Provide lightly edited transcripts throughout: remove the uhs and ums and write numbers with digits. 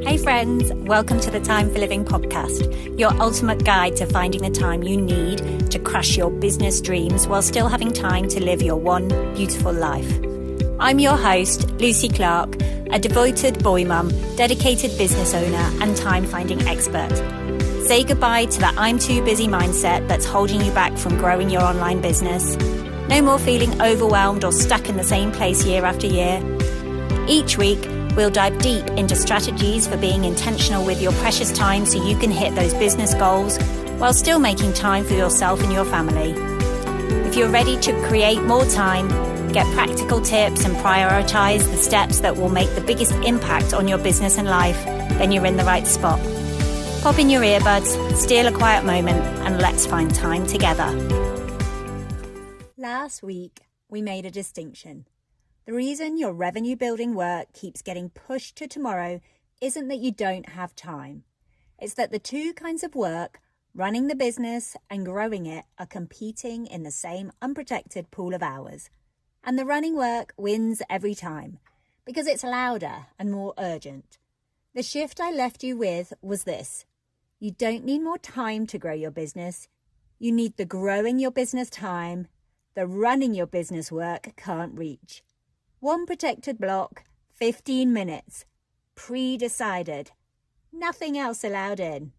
Hey friends, welcome to the Time for Living podcast, your ultimate guide to finding the time you need to crush your business dreams while still having time to live your one beautiful life. I'm your host, Lucy Clark, a devoted boy mum, dedicated business owner and time-finding expert. Say goodbye to that I'm too busy mindset that's holding you back from growing your online business. No more feeling overwhelmed or stuck in the same place year after year. Each week, we'll dive deep into strategies for being intentional with your precious time so you can hit those business goals while still making time for yourself and your family. If you're ready to create more time, get practical tips and prioritize the steps that will make the biggest impact on your business and life, then you're in the right spot. Pop in your earbuds, steal a quiet moment, and let's find time together. Last week, we made a distinction. The reason your revenue building work keeps getting pushed to tomorrow isn't that you don't have time. It's that the two kinds of work, running the business and growing it, are competing in the same unprotected pool of hours. And the running work wins every time because it's louder and more urgent. The shift I left you with was this. You don't need more time to grow your business. You need the growing your business time. The running your business work can't reach. One protected block, 15 minutes, pre-decided, nothing else allowed in.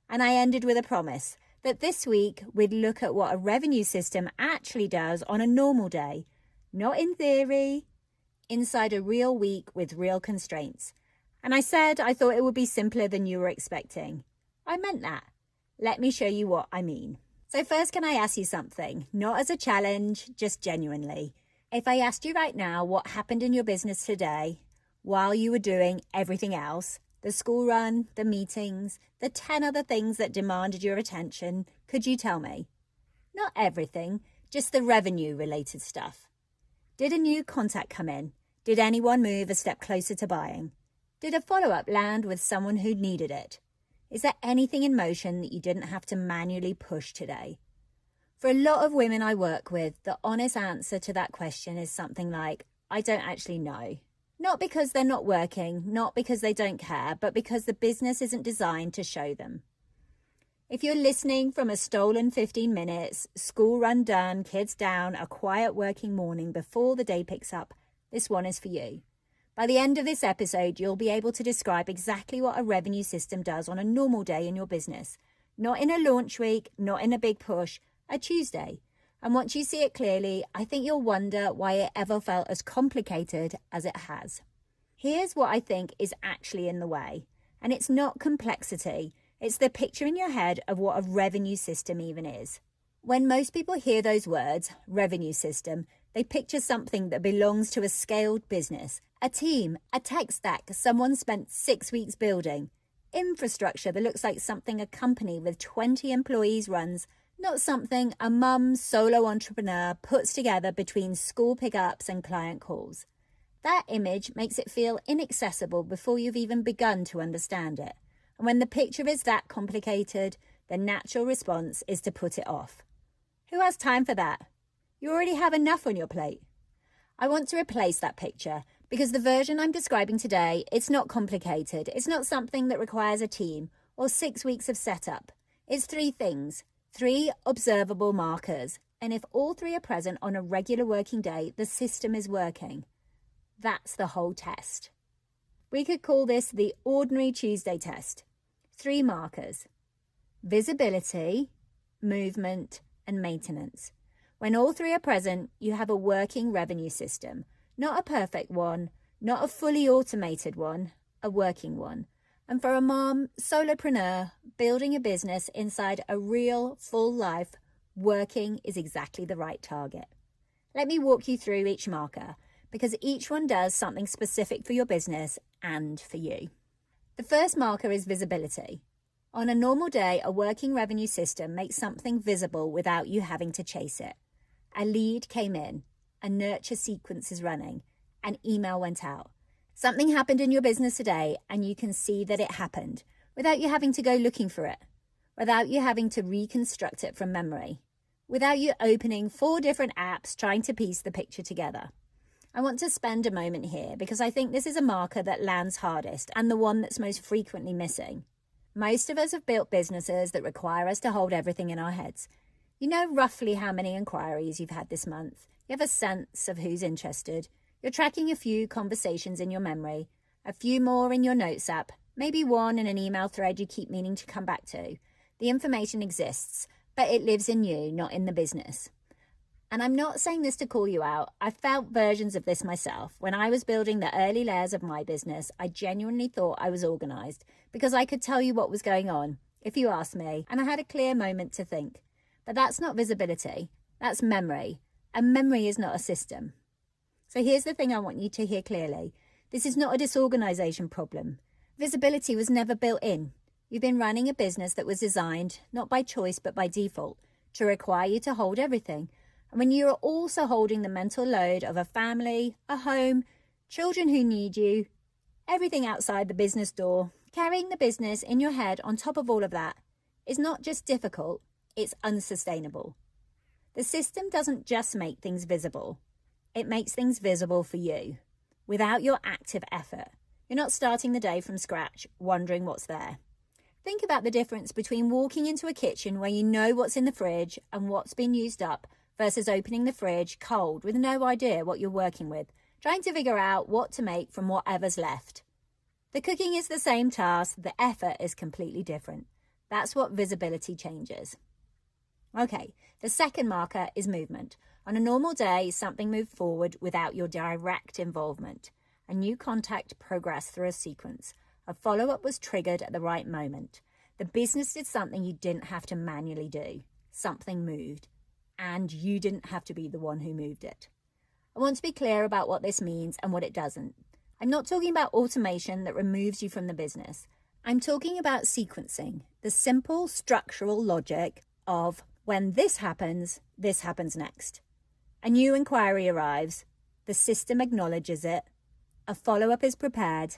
And I ended with a promise that this week we'd look at what a revenue system actually does on a normal day, not in theory, inside a real week with real constraints. And I said I thought it would be simpler than you were expecting. I meant that. Let me show you what I mean. So first, can I ask you something? Not as a challenge, just genuinely. If I asked you right now what happened in your business today while you were doing everything else, the school run, the meetings, the 10 other things that demanded your attention, could you tell me? Not everything, just the revenue-related stuff. Did a new contact come in? Did anyone move a step closer to buying? Did a follow-up land with someone who needed it? Is there anything in motion that you didn't have to manually push today? For a lot of women I work with, the honest answer to that question is something like, I don't actually know. Not because they're not working, not because they don't care, but because the business isn't designed to show them. If you're listening from a stolen 15 minutes, school run done, kids down, a quiet working morning before the day picks up, this one is for you. By the end of this episode, you'll be able to describe exactly what a revenue system does on a normal day in your business. Not in a launch week, not in a big push, a Tuesday. And once you see it clearly, I think you'll wonder why it ever felt as complicated as it has. Here's what I think is actually in the way. And it's not complexity. It's the picture in your head of what a revenue system even is. When most people hear those words, revenue system, they picture something that belongs to a scaled business, a team, a tech stack someone spent 6 weeks building, infrastructure that looks like something a company with 20 employees runs, not something a mum solo entrepreneur puts together between school pickups and client calls. That image makes it feel inaccessible before you've even begun to understand it. And when the picture is that complicated, the natural response is to put it off. Who has time for that? You already have enough on your plate. I want to replace that picture because the version I'm describing today, it's not complicated. It's not something that requires a team or 6 weeks of setup. It's 3 things. 3 observable markers, and if all 3 are present on a regular working day, the system is working. That's the whole test. We could call this the Ordinary Tuesday test. 3 markers: visibility, movement, and maintenance. When all 3 are present, you have a working revenue system. Not a perfect one, not a fully automated one, a working one. And for a mom, solopreneur, building a business inside a real, full life, working is exactly the right target. Let me walk you through each marker, because each one does something specific for your business and for you. The first marker is visibility. On a normal day, a working revenue system makes something visible without you having to chase it. A lead came in, a nurture sequence is running, an email went out. Something happened in your business today and you can see that it happened without you having to go looking for it, without you having to reconstruct it from memory, without you opening 4 different apps trying to piece the picture together. I want to spend a moment here because I think this is a marker that lands hardest and the one that's most frequently missing. Most of us have built businesses that require us to hold everything in our heads. You know roughly how many inquiries you've had this month. You have a sense of who's interested. You're tracking a few conversations in your memory, a few more in your notes app, maybe one in an email thread you keep meaning to come back to. The information exists, but it lives in you, not in the business. And I'm not saying this to call you out. I felt versions of this myself. When I was building the early layers of my business, I genuinely thought I was organized because I could tell you what was going on, if you asked me, and I had a clear moment to think. But that's not visibility. That's memory. And memory is not a system. So here's the thing I want you to hear clearly. This is not a disorganization problem. Visibility was never built in. You've been running a business that was designed, not by choice but by default, to require you to hold everything. And when you are also holding the mental load of a family, a home, children who need you, everything outside the business door, carrying the business in your head on top of all of that is not just difficult, it's unsustainable. The system doesn't just make things visible. It makes things visible for you, without your active effort. You're not starting the day from scratch, wondering what's there. Think about the difference between walking into a kitchen where you know what's in the fridge and what's been used up versus opening the fridge cold with no idea what you're working with, trying to figure out what to make from whatever's left. The cooking is the same task, the effort is completely different. That's what visibility changes. Okay, the second marker is movement. On a normal day, something moved forward without your direct involvement. A new contact progressed through a sequence. A follow-up was triggered at the right moment. The business did something you didn't have to manually do. Something moved. And you didn't have to be the one who moved it. I want to be clear about what this means and what it doesn't. I'm not talking about automation that removes you from the business. I'm talking about sequencing, the simple structural logic of when this happens next. A new inquiry arrives, the system acknowledges it, a follow-up is prepared,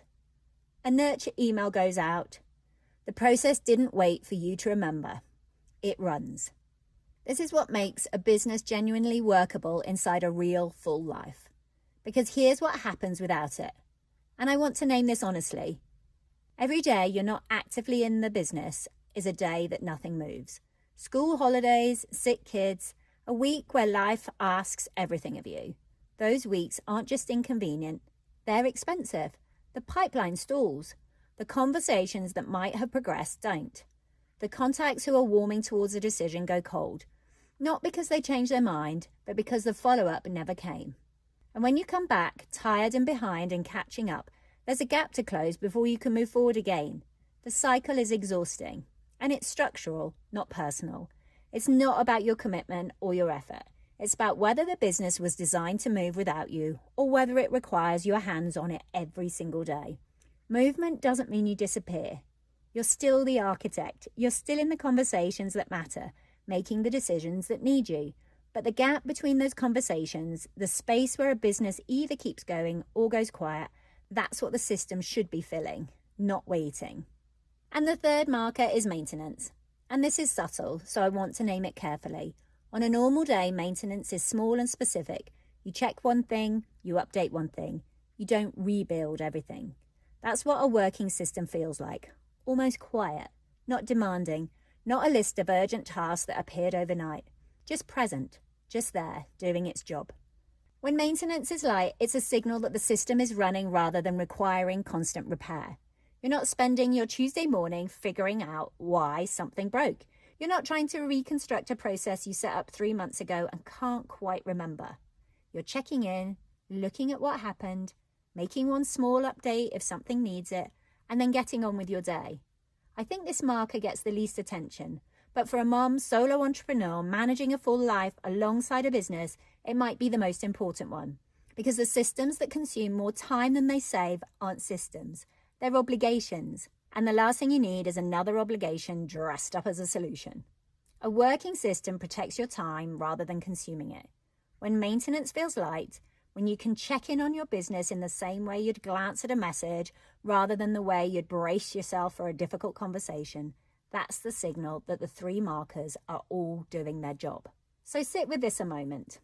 a nurture email goes out. The process didn't wait for you to remember. It runs. This is what makes a business genuinely workable inside a real full life. Because here's what happens without it. And I want to name this honestly. Every day you're not actively in the business is a day that nothing moves. School holidays, sick kids, a week where life asks everything of you. Those weeks aren't just inconvenient, they're expensive. The pipeline stalls. The conversations that might have progressed don't. The contacts who are warming towards a decision go cold. Not because they changed their mind, but because the follow-up never came. And when you come back, tired and behind and catching up, there's a gap to close before you can move forward again. The cycle is exhausting. And it's structural, not personal. It's not about your commitment or your effort. It's about whether the business was designed to move without you or whether it requires your hands on it every single day. Movement doesn't mean you disappear. You're still the architect. You're still in the conversations that matter, making the decisions that need you. But the gap between those conversations, the space where a business either keeps going or goes quiet, that's what the system should be filling, not waiting. And the third marker is maintenance. And this is subtle, so I want to name it carefully. On a normal day, maintenance is small and specific. You check one thing, you update one thing. You don't rebuild everything. That's what a working system feels like. Almost quiet, not demanding, not a list of urgent tasks that appeared overnight. Just present, just there, doing its job. When maintenance is light, it's a signal that the system is running rather than requiring constant repair. You're not spending your Tuesday morning figuring out why something broke. You're not trying to reconstruct a process you set up 3 months ago and can't quite remember. You're checking in, looking at what happened, making one small update if something needs it, and then getting on with your day. I think this marker gets the least attention, but for a mom, solo entrepreneur, managing a full life alongside a business, it might be the most important one. Because the systems that consume more time than they save aren't systems. They're obligations, and the last thing you need is another obligation dressed up as a solution. A working system protects your time rather than consuming it. When maintenance feels light, when you can check in on your business in the same way you'd glance at a message rather than the way you'd brace yourself for a difficult conversation, that's the signal that the 3 markers are all doing their job. So sit with this a moment.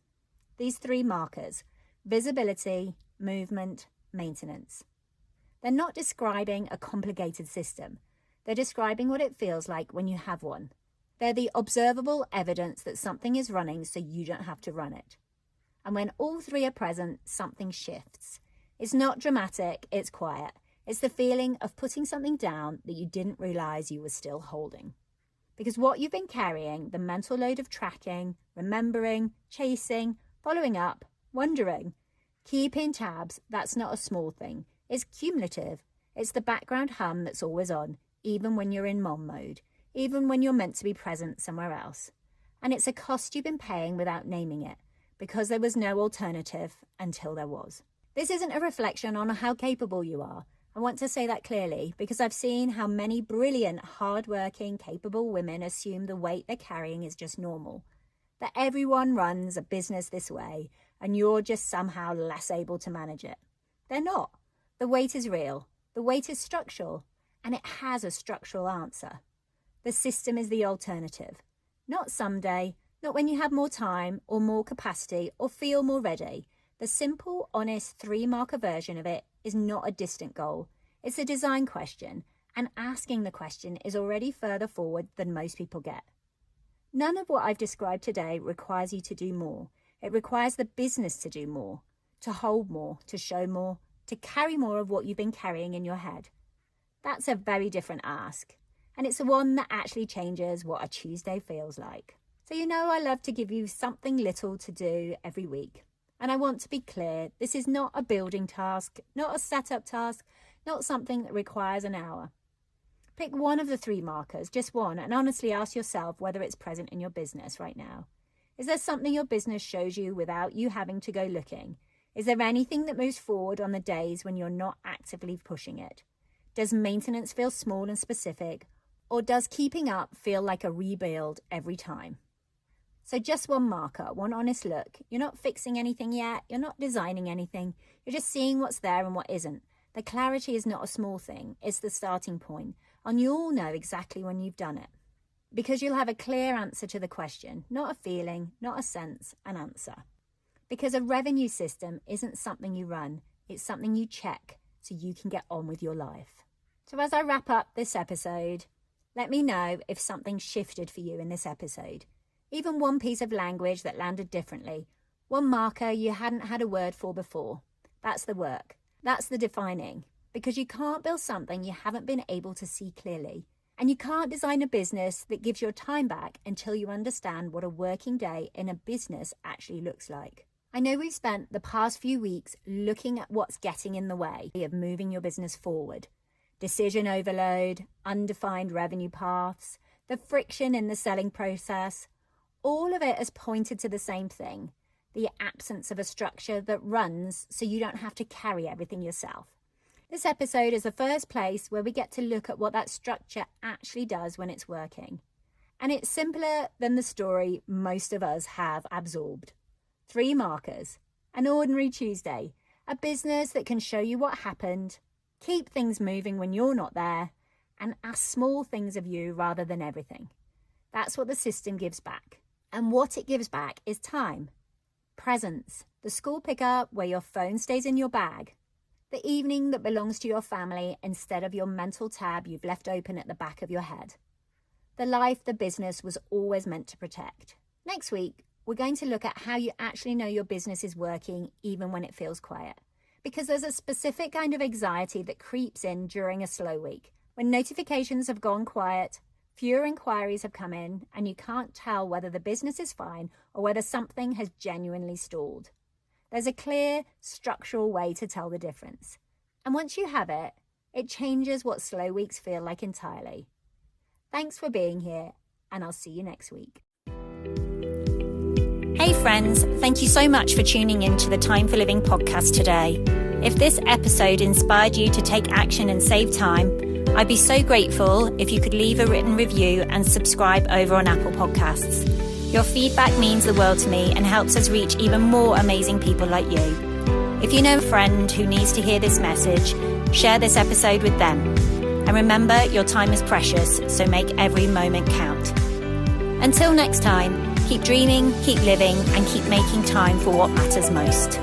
These 3 markers, visibility, movement, maintenance. They're not describing a complicated system. They're describing what it feels like when you have one. They're the observable evidence that something is running so you don't have to run it. And when all three are present, something shifts. It's not dramatic, it's quiet. It's the feeling of putting something down that you didn't realize you were still holding. Because what you've been carrying, the mental load of tracking, remembering, chasing, following up, wondering, keeping tabs, that's not a small thing. It's cumulative. It's the background hum that's always on, even when you're in mom mode, even when you're meant to be present somewhere else. And it's a cost you've been paying without naming it, because there was no alternative until there was. This isn't a reflection on how capable you are. I want to say that clearly because I've seen how many brilliant, hard-working, capable women assume the weight they're carrying is just normal. That everyone runs a business this way and you're just somehow less able to manage it. They're not. The weight is real. The weight is structural. And it has a structural answer. The system is the alternative. Not someday, not when you have more time or more capacity or feel more ready. The simple, honest 3-marker version of it is not a distant goal. It's a design question, and asking the question is already further forward than most people get. None of what I've described today requires you to do more. It requires the business to do more, to hold more, to show more, to carry more of what you've been carrying in your head. That's a very different ask, and it's the one that actually changes what a Tuesday feels like. So I love to give you something little to do every week. And I want to be clear, this is not a building task, not a setup task, not something that requires an hour. Pick one of the 3 markers, just one, and honestly ask yourself whether it's present in your business right now. Is there something your business shows you without you having to go looking? Is there anything that moves forward on the days when you're not actively pushing it? Does maintenance feel small and specific, or does keeping up feel like a rebuild every time? So just one marker, one honest look. You're not fixing anything yet. You're not designing anything. You're just seeing what's there and what isn't. The clarity is not a small thing. It's the starting point. And you'll know exactly when you've done it. Because you'll have a clear answer to the question, not a feeling, not a sense, an answer. Because a revenue system isn't something you run. It's something you check so you can get on with your life. So as I wrap up this episode, let me know if something shifted for you in this episode. Even one piece of language that landed differently. One marker you hadn't had a word for before. That's the work. That's the defining. Because you can't build something you haven't been able to see clearly. And you can't design a business that gives your time back until you understand what a working day in a business actually looks like. I know we've spent the past few weeks looking at what's getting in the way of moving your business forward. Decision overload, undefined revenue paths, the friction in the selling process. All of it has pointed to the same thing, the absence of a structure that runs so you don't have to carry everything yourself. This episode is the first place where we get to look at what that structure actually does when it's working. And it's simpler than the story most of us have absorbed. 3 markers, an ordinary Tuesday, a business that can show you what happened, keep things moving when you're not there, and ask small things of you rather than everything. That's what the system gives back. And what it gives back is time, presence, the school pickup where your phone stays in your bag, the evening that belongs to your family instead of your mental tab you've left open at the back of your head, the life the business was always meant to protect. Next week, we're going to look at how you actually know your business is working even when it feels quiet. Because there's a specific kind of anxiety that creeps in during a slow week, when notifications have gone quiet, fewer inquiries have come in, and you can't tell whether the business is fine or whether something has genuinely stalled. There's a clear, structural way to tell the difference. And once you have it, it changes what slow weeks feel like entirely. Thanks for being here, and I'll see you next week. Hey friends, thank you so much for tuning in to the Time for Living podcast today. If this episode inspired you to take action and save time, I'd be so grateful if you could leave a written review and subscribe over on Apple Podcasts. Your feedback means the world to me and helps us reach even more amazing people like you. If you know a friend who needs to hear this message, share this episode with them. And remember, your time is precious, so make every moment count. Until next time, keep dreaming, keep living, and keep making time for what matters most.